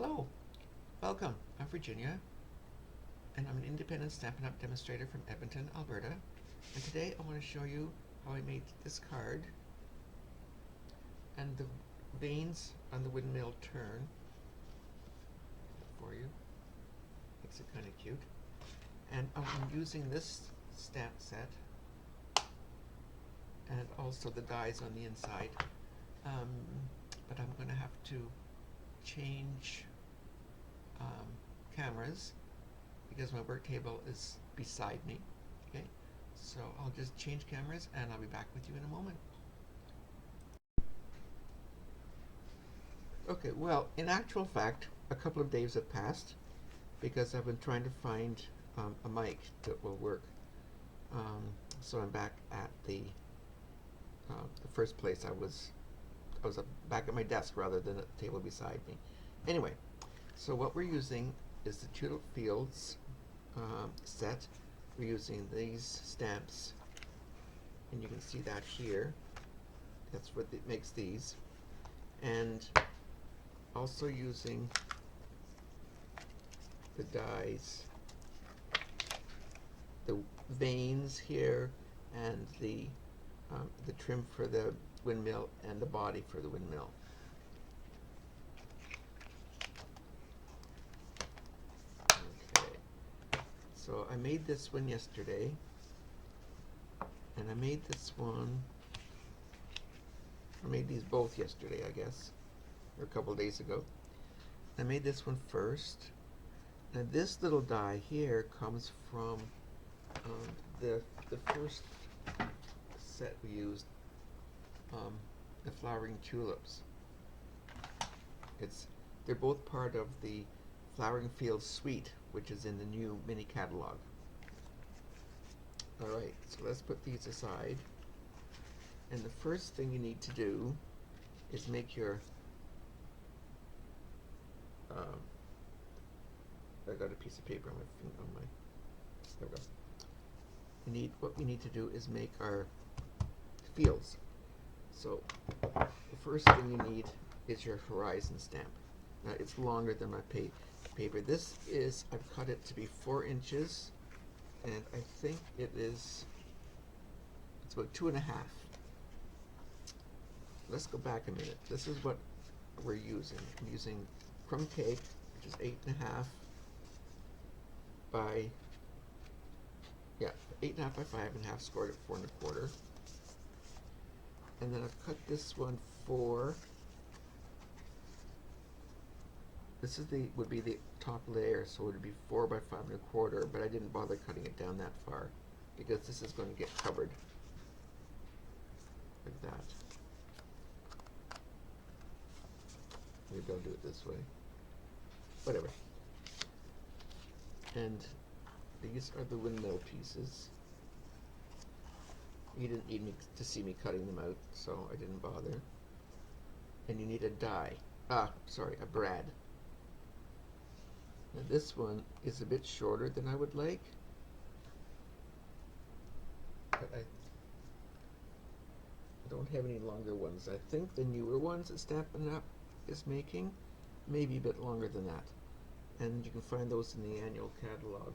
Hello, welcome. I'm Virginia, and I'm an independent Stampin' Up! Demonstrator from Edmonton, Alberta. And today I want to show you how I made this card and the veins on the windmill turn for you. Makes it kind of cute. And I'm using this stamp set and also the dies on the inside. But I'm going to have to change cameras because my work table is beside me. Okay, so I'll just change cameras and I'll be back with you in a moment. Okay, well, in actual fact, a couple of days have passed because I've been trying to find a mic that will work. So I'm back at the first place I was back at my desk rather than at the table beside me. Anyway, so what we're using is the Tulip Fields set. We're using these stamps, and you can see that here. That's what it makes these. And also using the dies, the veins here, and the trim for the windmill and the body for the windmill. Okay, so I made this one yesterday, and I made this one, I made these both yesterday, I guess, or a couple days ago. I made this one first. Now this little die here comes from the first set we used, the flowering tulips. They're both part of the Flowering Fields suite, which is in the new mini catalog. Alright, so let's put these aside. And the first thing you need to do is make your I got a piece of paper on my there we go. What we need to do is make our fields. So the first thing you need is your horizon stamp. Now it's longer than my paper. This is, I've cut it to be 4 inches, and I think it's about 2.5. Let's go back a minute. This is what we're using. I'm using crumb cake, which is 8.5 by 8.5 by 5.5, scored at 4.25. And then I've cut this one for, this is would be the top layer, so it would be 4 by 5.25, but I didn't bother cutting it down that far because this is going to get covered like that. Maybe I'll do it this way. Whatever. And these are the windmill pieces. You didn't need me to see me cutting them out, so I didn't bother. And you need a die. A brad. Now this one is a bit shorter than I would like, but I don't have any longer ones. I think the newer ones that Stampin' Up! Is making may be a bit longer than that. And you can find those in the annual catalog.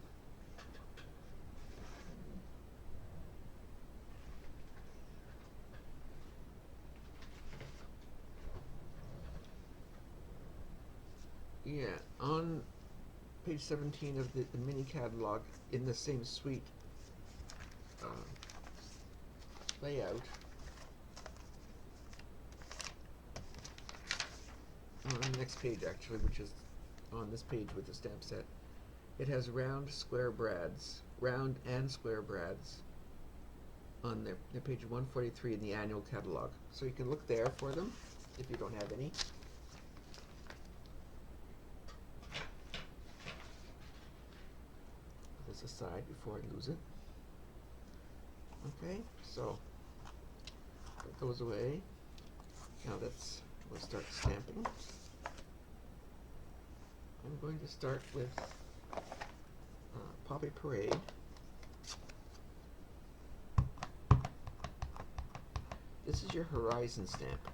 Yeah, on page 17 of the mini catalog, in the same suite layout, on the next page actually, which is on this page with the stamp set, it has round and square brads on their page 143 in the annual catalog. So you can look there for them if you don't have any. Put this aside before I lose it. Okay, so put those away. Now we'll start stamping. I'm going to start with Poppy Parade. This is your horizon stamp.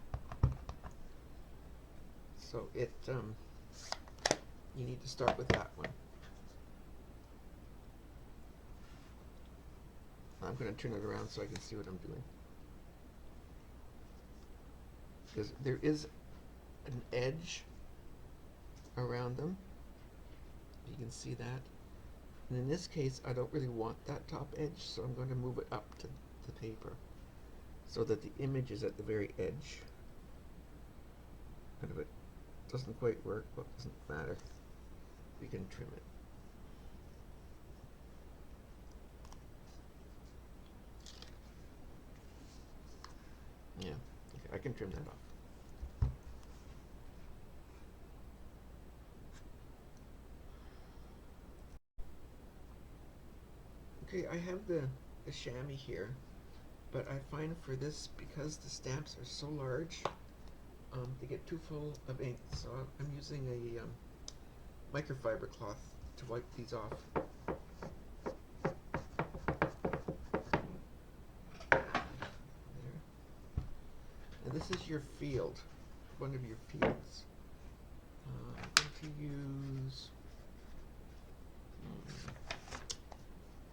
So it you need to start with that one. I'm going to turn it around so I can see what I'm doing. Because there is an edge around them. You can see that. And in this case, I don't really want that top edge, so I'm going to move it up to the paper so that the image is at the very edge. And if it doesn't quite work, well, it doesn't matter. We can trim it. Yeah, okay, I can trim that off. Okay, I have the chamois here, but I find for this, because the stamps are so large, they get too full of ink, so I'm using a microfiber cloth to wipe these off. There. And this is your field, one of your fields. I'm going to use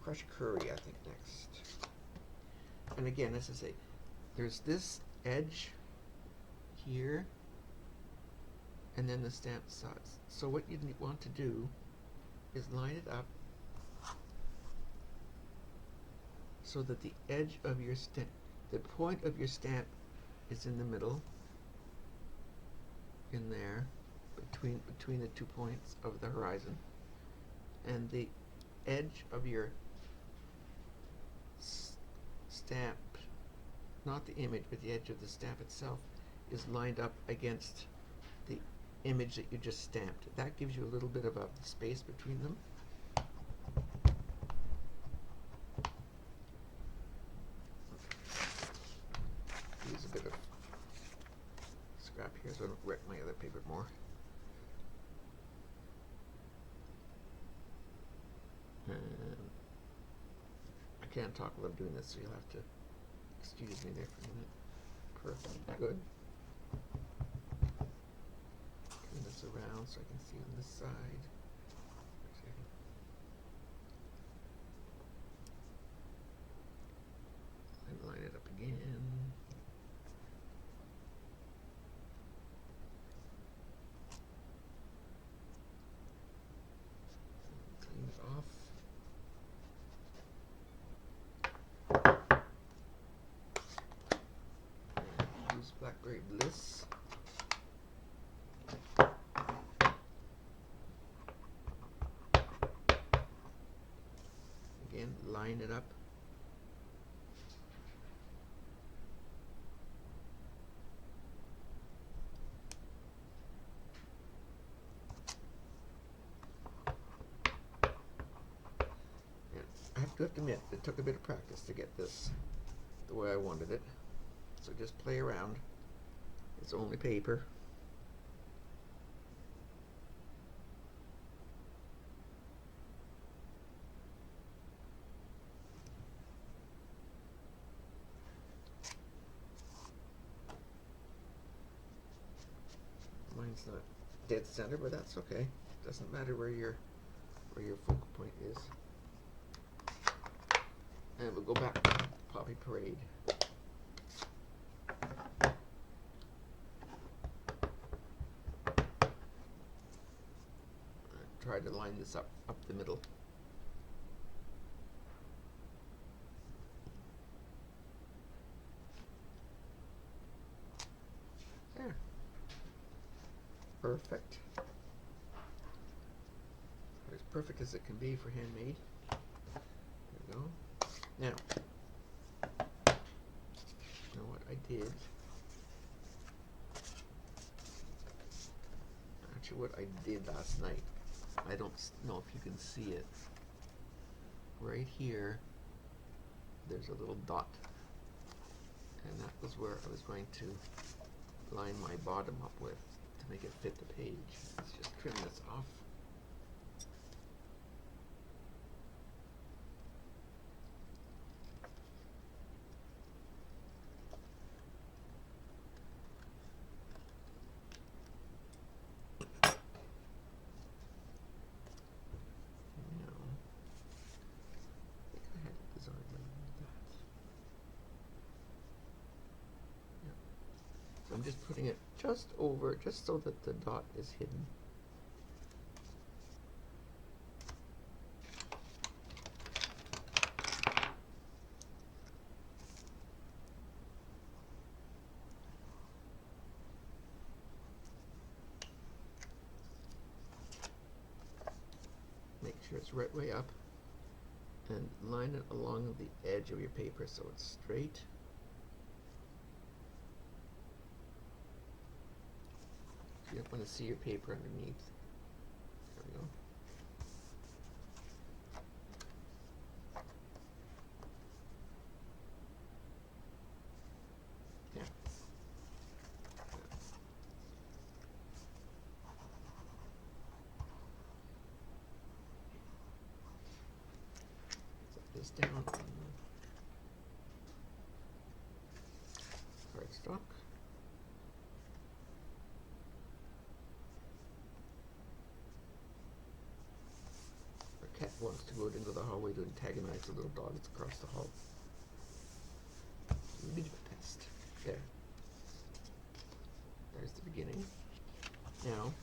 crushed curry, I think, next. And again, as I say, there's this edge here, and then the stamp size. So what you want to do is line it up so that the edge of your stamp, the point of your stamp, is in the middle, in there, between the 2 points of the horizon, and the edge of your stamp, not the image, but the edge of the stamp itself, is lined up against the image that you just stamped. That gives you a little bit of a space between them. Use a bit of scrap here so I don't wreck my other paper more. And I can't talk while I'm doing this, so you'll have to excuse me there for a minute. Perfect. Good. Turn this around so I can see on this side. And line it up again. Clean it off. Use Blackberry Bliss. Again, line it up. I have to admit, it took a bit of practice to get this the way I wanted it. So just play around. It's only paper. Mine's not dead center, but that's okay. Doesn't matter where your focal point is. And we'll go back to Poppy Parade. Try to line this up the middle. There. Perfect. As perfect as it can be for handmade. There we go. Now what I did, actually what I did last night, I don't know if you can see it. Right here, there's a little dot, and that was where I was going to line my bottom up with to make it fit the page. Let's just trim this off. just putting it just over, just so that the dot is hidden. Make sure it's right way up, and line it along the edge of your paper so it's straight. You don't want to see your paper underneath. There we go. Yeah. Set this down on the cardstock. Cat wants to go out into the hallway to antagonize the little dogs across the hall. We need a test. There. There's the beginning. Now,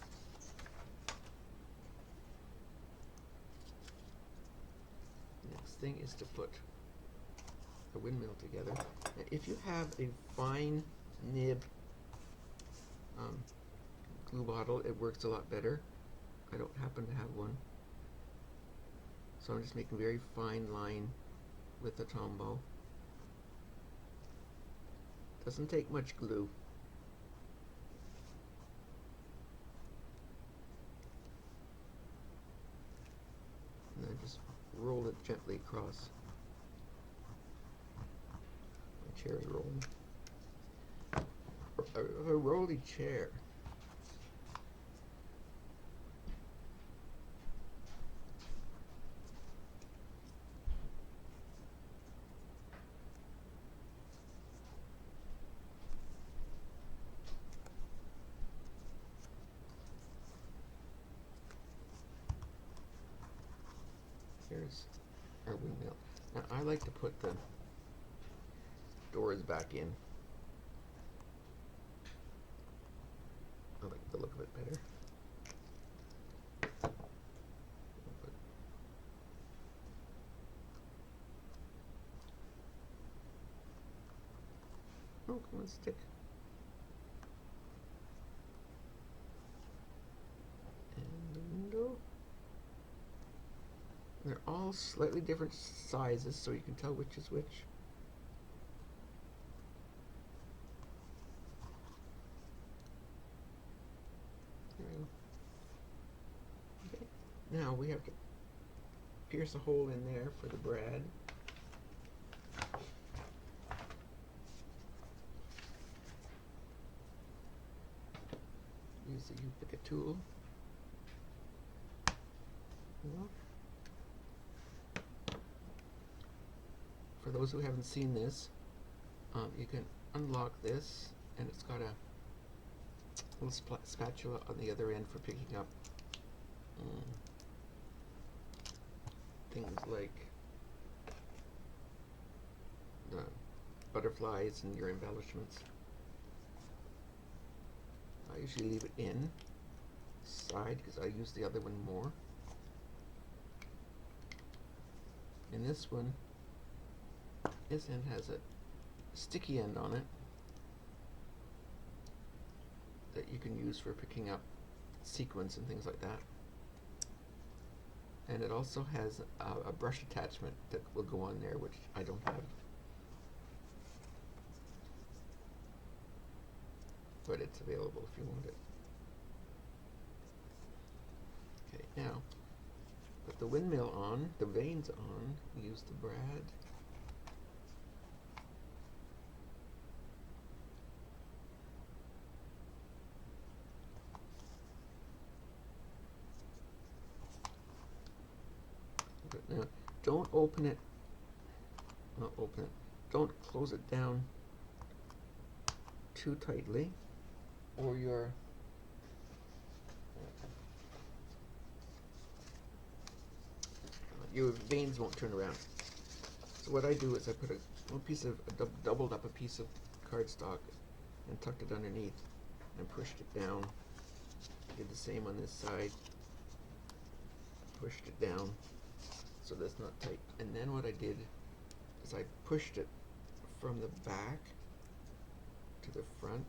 the next thing is to put a windmill together. Now, if you have a fine nib glue bottle, it works a lot better. I don't happen to have one. So I'm just making a very fine line with the Tombow. Doesn't take much glue. And then just roll it gently across. My chair is rolling. A rolly chair. Here's our windmill. Now I like to put the doors back in. I like the look of it better. Oh, come on, stick. And the window. They're all slightly different sizes, so you can tell which is which. There we go. Okay. Now we have to pierce a hole in there for the brad. Use the U-pick tool. For those who haven't seen this, you can unlock this, and it's got a little spatula on the other end for picking up things like the butterflies and your embellishments. I usually leave it inside because I use the other one more. And this one, this end has a sticky end on it that you can use for picking up sequins and things like that. And it also has a brush attachment that will go on there, which I don't have. But it's available if you want it. Okay, now put the windmill on, the veins on, use the brad. Now, don't open it, not open it, don't close it down too tightly, or your veins won't turn around. So what I do is I put a piece of, doubled up a piece of cardstock and tucked it underneath and pushed it down. Did the same on this side. Pushed it down so that's not tight. And then what I did is I pushed it from the back to the front,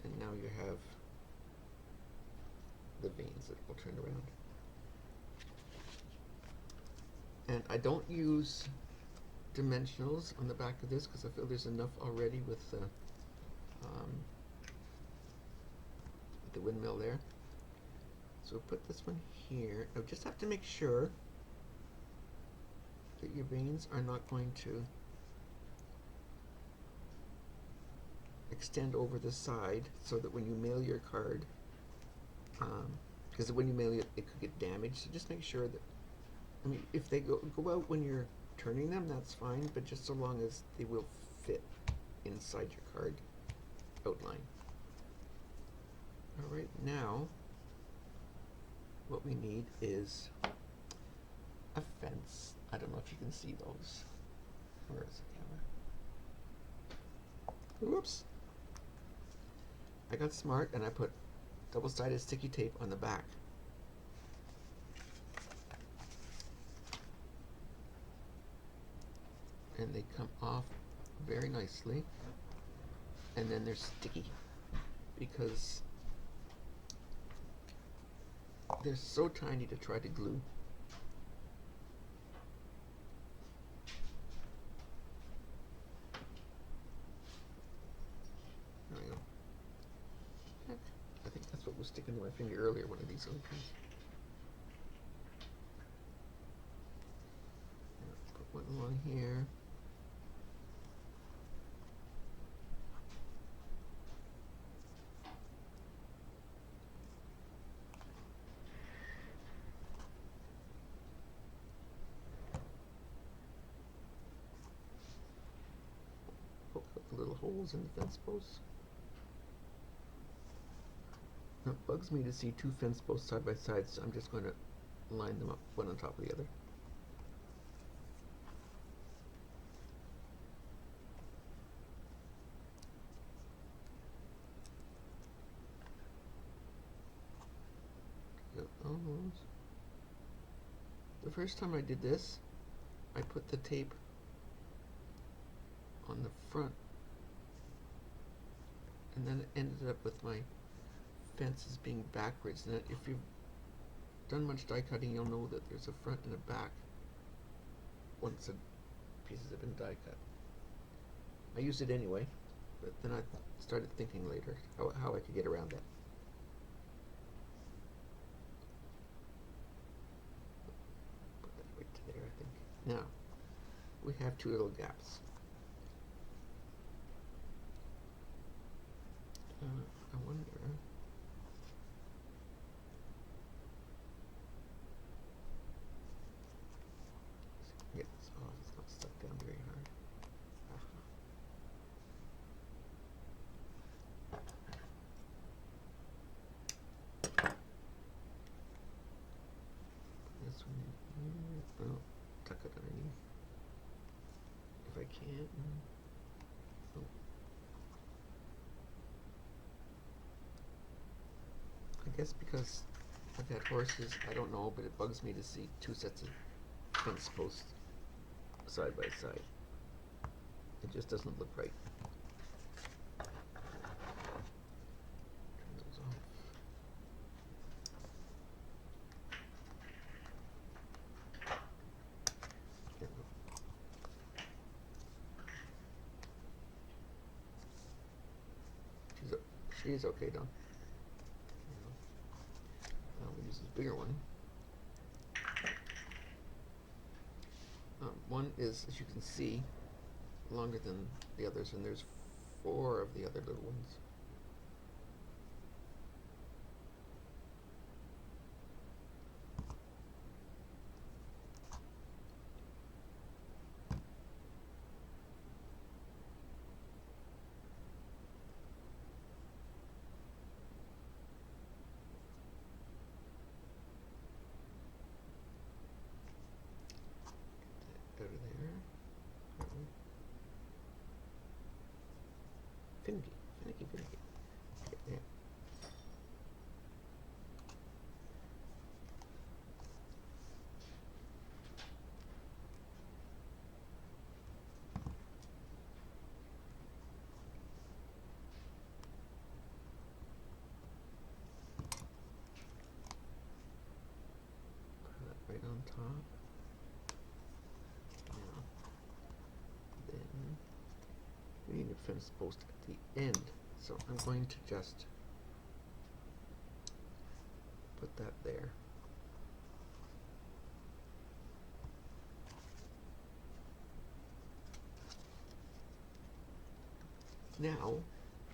and now you have the veins that will turn around. And I don't use dimensionals on the back of this because I feel there's enough already with the windmill there. So we'll put this one here. I just have to make sure that your veins are not going to extend over the side, so that when you mail your card, because when you mail it, it could get damaged. So just make sure that, I mean, if they go out when you're turning them, that's fine, but just so long as they will fit inside your card outline. All right, now what we need is a fence. I don't know if you can see those. Where is the camera? Whoops. I got smart and I put double-sided sticky tape on the back. And they come off very nicely. And then they're sticky because they're so tiny to try to glue. There we go. Heck, I think that's what was sticking to my finger earlier, one of these little things. Put one along here. Poke out the little holes in the fence posts. Now, it bugs me to see two fence posts side by side, so I'm just going to line them up one on top of the other. Almost. The first time I did this, I put the tape on the front, and then it ended up with my fences being backwards. And if you've done much die cutting, you'll know that there's a front and a back once the pieces have been die cut. I used it anyway, but then I started thinking later how I could get around that. Put that right to there, I think. Now, we have two little gaps. I wonder. Get this off. It's not stuck down very hard. This one in here. Oh, tuck it underneath. If I can't. Oh. I guess because I've had horses, I don't know, but it bugs me to see two sets of fence posts side by side. It just doesn't look right. Turn those off. There we go. She's okay, Don. Now we'll use this bigger one. One is, as you can see, longer than the others, and there's 4 of the other little ones. Out of there. Finicky on top. Now, then we need to finish the post at the end. So I'm going to just put that there. Now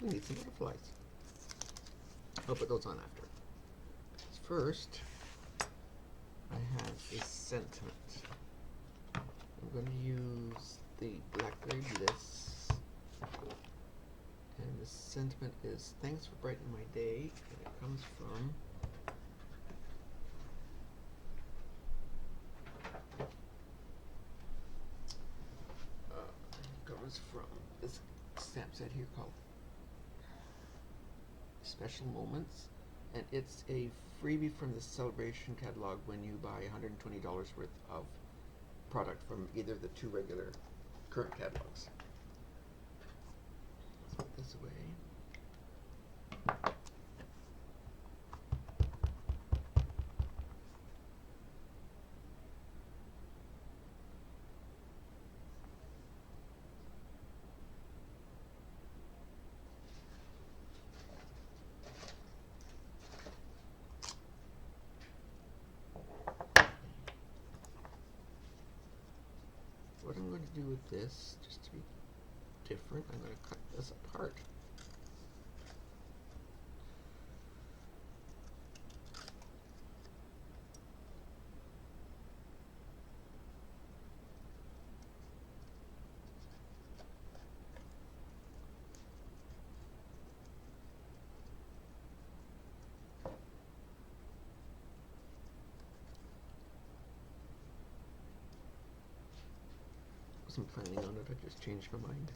we need some butterflies. I'll put those on after. First, I have a sentiment. I'm going to use the Blackberry Bliss. And the sentiment is, thanks for brightening my day. And it comes from this stamp set here called Special Moments. And it's a freebie from the Celebration catalog when you buy $120 worth of product from either the two regular current catalogs. Let's put this away. What I'm going to do with this, just to be different, I'm going to cut this apart. Wasn't planning on it, I just changed my mind.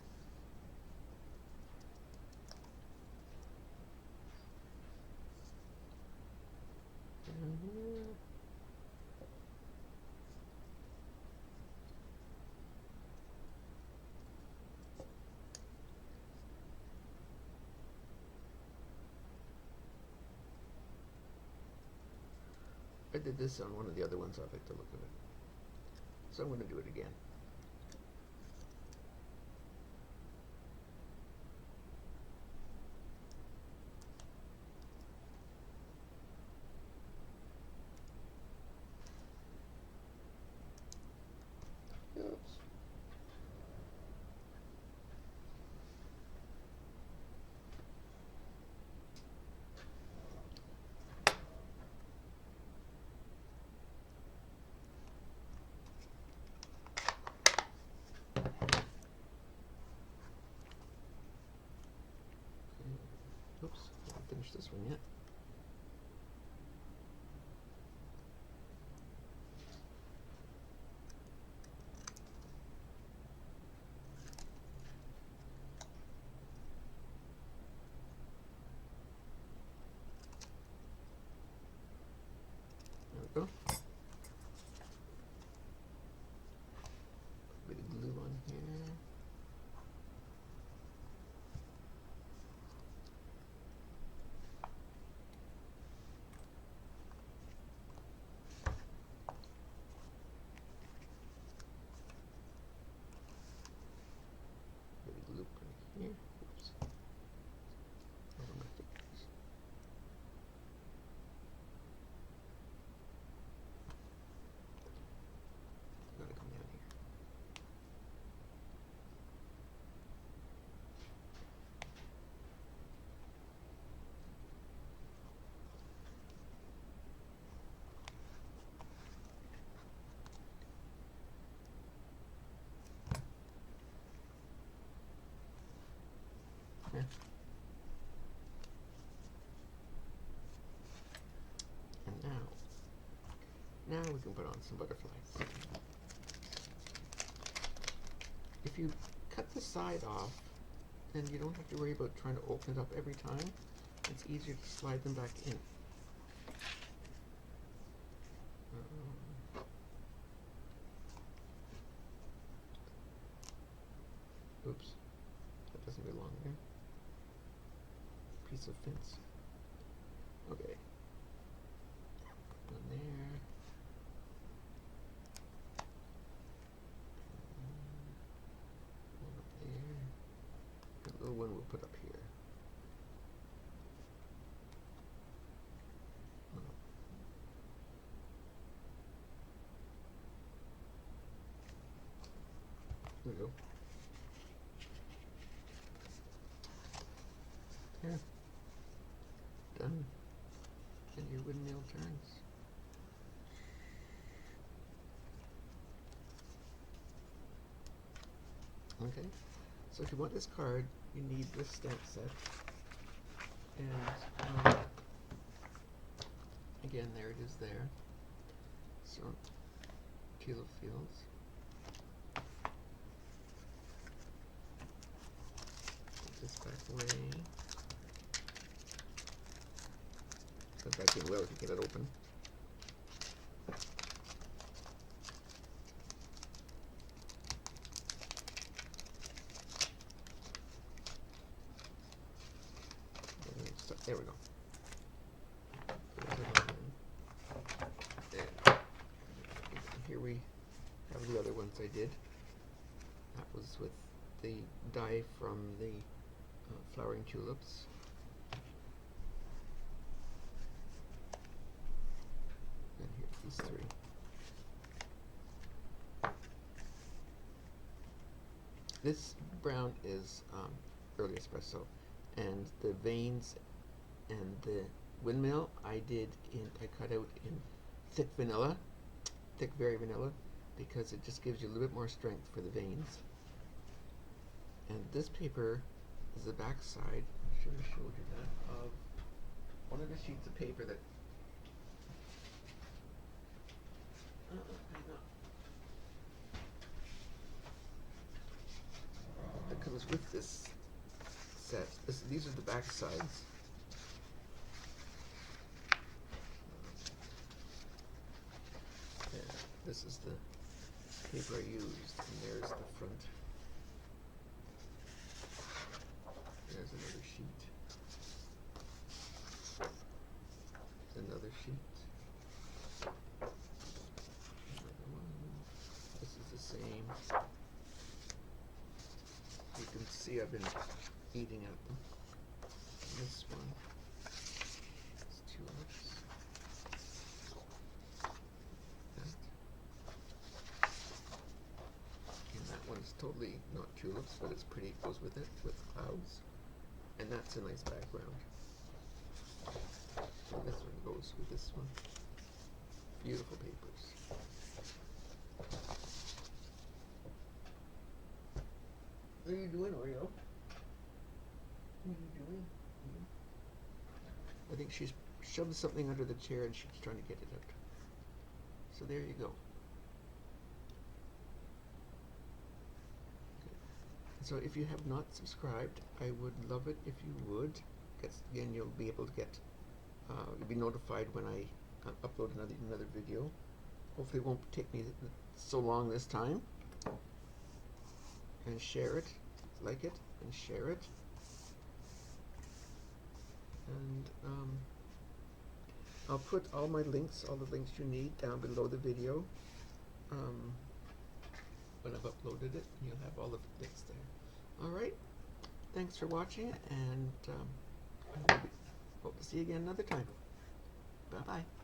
Down here. I did this on one of the other ones, I'd like to look at it. So I'm going to do it again. Oops. Oops, I haven't finished this one yet. There we go. Put a bit of glue on here. Loop in here. Oops. Over my fingers. Gotta come down here. Yeah. And now we can put on some butterflies. If you cut the side off, then you don't have to worry about trying to open it up every time. It's easier to slide them back in. Oops, that doesn't belong there. Piece of fence. Okay. One there. put up here. There we go. There. Done. And your windmill turns. Okay, so if you want this card, you need this stamp set. And again, there it is there. So, Tulip Fields. Put this back away. Put it back in well if you get it open. There we go. And here we have the other ones I did. That was with the die from the flowering tulips. And here's these three. This brown is early espresso, and the veins and the windmill I cut out in thick vanilla, thick berry vanilla, because it just gives you a little bit more strength for the veins. And this paper is the back side. I should have showed you that, of one of the sheets of paper that that comes with this set. These are the back sides. This is the paper I used, and there's the front. There's another sheet. Another sheet. Another one. This is the same. You can see I've been eating at them. And this one is tulips. One's totally not tulips, but it's pretty. It goes with it, with clouds, and that's a nice background. And this one goes with this one. Beautiful papers. What are you doing, Oreo? What are you doing? I think she's shoved something under the chair and she's trying to get it out. So there you go. So if you have not subscribed, I would love it if you would. Again, you'll be able to get, you'll be notified when I upload another video. Hopefully it won't take me so long this time. And share it, like it, and share it. And I'll put all my links, all the links you need down below the video. When I've uploaded it, you'll have all the links there. Alright, thanks for watching, and hope to see you again another time. Bye-bye.